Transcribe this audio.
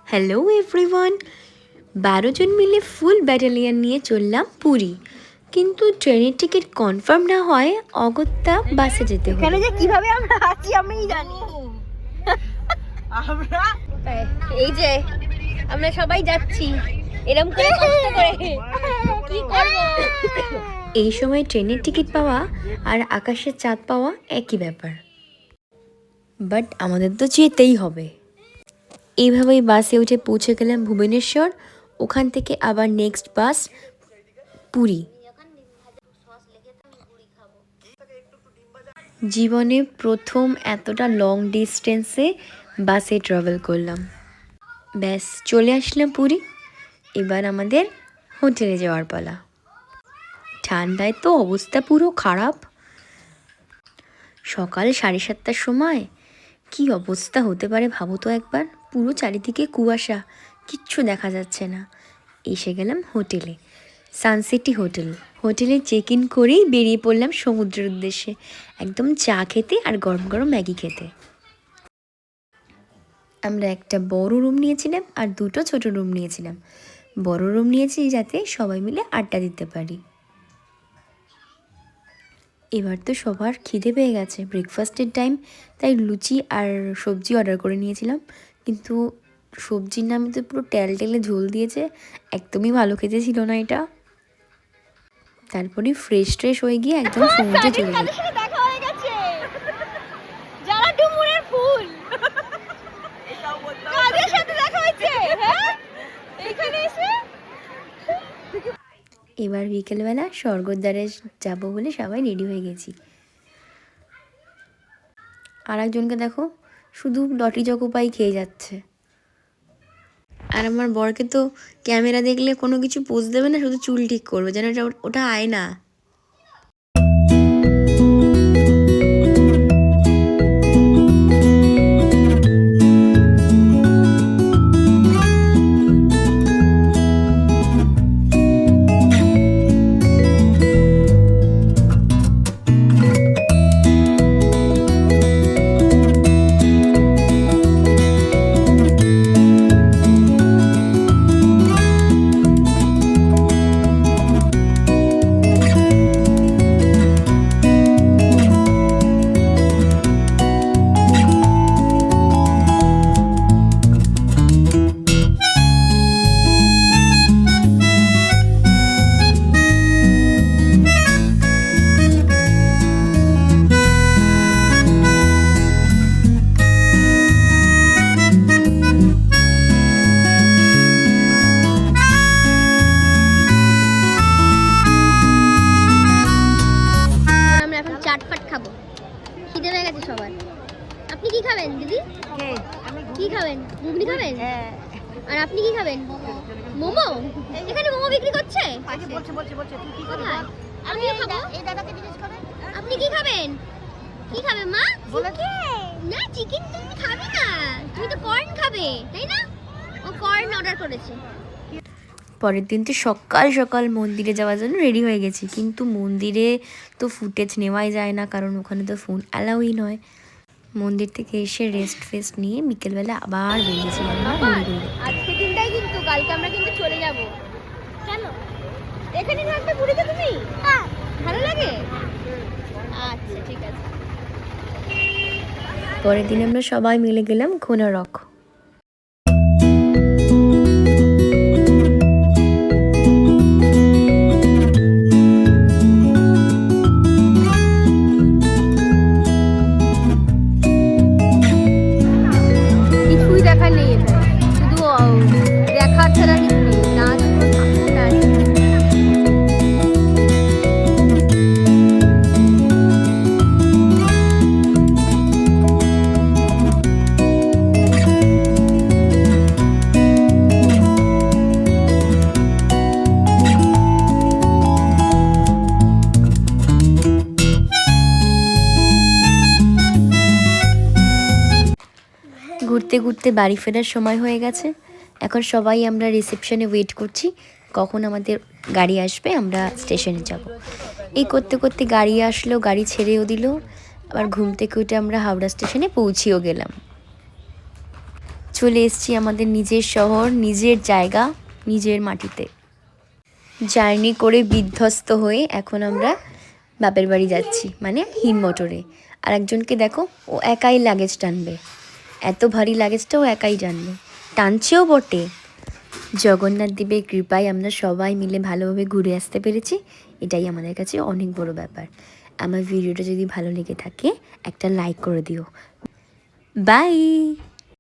Hello everyone, 12 জন মিলে ফুল battalion নিয়ে চললাম পুরী। কিন্তু ট্রেনের টিকিট কনফার্ম না হয় অগত্যা বাসে যেতে হবে। এখানে যে কিভাবে আমরা আছি আমিই জানি। আমরা এই যে আমরা সবাই যাচ্ছি এরকম করে কষ্ট করে, কি করব? এই সময় ট্রেনের টিকিট পাওয়া আর আকাশের চাঁদ পাওয়া একই ব্যাপার, বাট আমাদের তো যেতেই হবে। এইভাবেই বাসে উঠে পৌঁছে গেলাম ভুবনেশ্বর। ওখান থেকে আবার নেক্সট বাস পুরী। জীবনে প্রথম এতটা লং ডিস্টেন্সে বাসে ট্রাভেল করলাম। ব্যাস চলে আসলাম পুরী। এবার আমাদের হোটেলে যাওয়ার পালা। ঠান্ডায় তো অবস্থা পুরো খারাপ। সকাল 7:30টার সময় কি অবস্থা হতে পারে ভাবো তো একবার। পুরো চারিদিকে কুয়াশা, কিচ্ছু দেখা যাচ্ছে না। এসে গেলাম হোটেলে, সানসিটি হোটেল। হোটেলে চেক ইন করেই বেরিয়ে পড়লাম সমুদ্রের উদ্দেশ্যে, একদম চা খেতে আর গরম গরম ম্যাগি খেতে। আমরা একটা বড় রুম নিয়েছিলাম আর দুটো ছোট রুম নিয়েছিলাম। বড় রুম নিয়েছি যাতে সবাই মিলে আড্ডা দিতে পারি। এবার তো সবার খিদে পেয়ে গেছে, ব্রেকফাস্টের টাইম, তাই লুচি আর সবজি অর্ডার করে নিয়েছিলাম। কিন্তু সবজির নামে তো পুরো টেলে ঝোল দিয়েছে, একদমই ভালো খেতে ছিল না এটা। তারপরে ফ্রেশ হয়ে গিয়ে একদম সমুদ্রে চলে গেল। দেখা হয়ে গেছে যারা ডুমুরের ফুল, কাদের সাথে দেখা হয়েছে? হ্যাঁ, এখানে এসে এবার বিকেলবেলা স্বর্গদ্বারে যাব বলে সবাই রেডি হয়ে গেছি। আর একজনকে দেখো শুধু লটি চকোপাই খেয়ে যাচ্ছে। আর আমার বরকে তো ক্যামেরা দেখলে কোনো কিছু পোজ দেবে না, শুধু চুল ঠিক করবে, যেন ওটা আয়না। চাটফাট খাবো, খিদে পেয়ে গেছে সবার। আপনি কি খাবেন দিদি? কি খাবেন? ঘুগনি খাবেন? আর আপনি কি খাবেন? মোমো? এখানে মোমো বিক্রি করছে? কোথায়? আমিও খাবো। আপনি কি খাবেন? কি খাবেন মা? না, চিকেন তুমি খাবে না, তুমি তো কর্ন খাবে, তাই না? ও কর্ন অর্ডার করেছে। পরের দিন তো সকাল সকাল মন্দিরে যাওয়ার জন্য রেডি হয়ে গেছি, কিন্তু মন্দিরে তো ফুটেজ নেওয়াই যায় না, কারণ ওখানে তো ফোন অ্যালাউই নয়। মন্দির থেকে এসে রেস্ট নিয়ে বিকেলবেলা আবার বেরিয়েছিলাম। আজকে দিনটাই কিন্তু, কালকে আমরা কিন্তু চলে যাব। কেন? এখানে থাকবে পুরীতে তুমি? ভালো লাগে? আচ্ছা ঠিক আছে। পরের দিন আমরা সবাই মিলে গেলাম কোনারক। কিছুই দেখার নেই এখানে, শুধু দেখার ছাড়া কিছু নেই। না ঘুরতে ঘুরতে বাড়ি ফেরার সময় হয়ে গেছে। এখন সবাই আমরা রিসেপশনে ওয়েট করছি কখন আমাদের গাড়ি আসবে, আমরা স্টেশনে যাব। এই করতে করতে গাড়ি আসলো, গাড়ি ছেড়েও দিল। আবার ঘুম থেকে উঠে আমরা হাওড়া স্টেশনে পৌঁছেও গেলাম। চলে এসেছি আমাদের নিজের শহর, নিজের জায়গা, নিজের মাটিতে। জার্নি করে বিধ্বস্ত হয়ে এখন আমরা বাপের বাড়ি যাচ্ছি, মানে হিম মোটরে। আর একজনকে দেখো, ও একাই লাগেজ টানবে, এত ভারী লাগেজটা ও একাই টানবে, টানছেও বটে। জগন্নাথ দেবের কৃপায় আমরা সবাই মিলে ভালোভাবে ঘুরে আসতে পেরেছি, এটাই আমাদের কাছে অনেক বড় ব্যাপার। আমার ভিডিওটা যদি ভালো লেগে থাকে একটা লাইক করে দিও। বাই।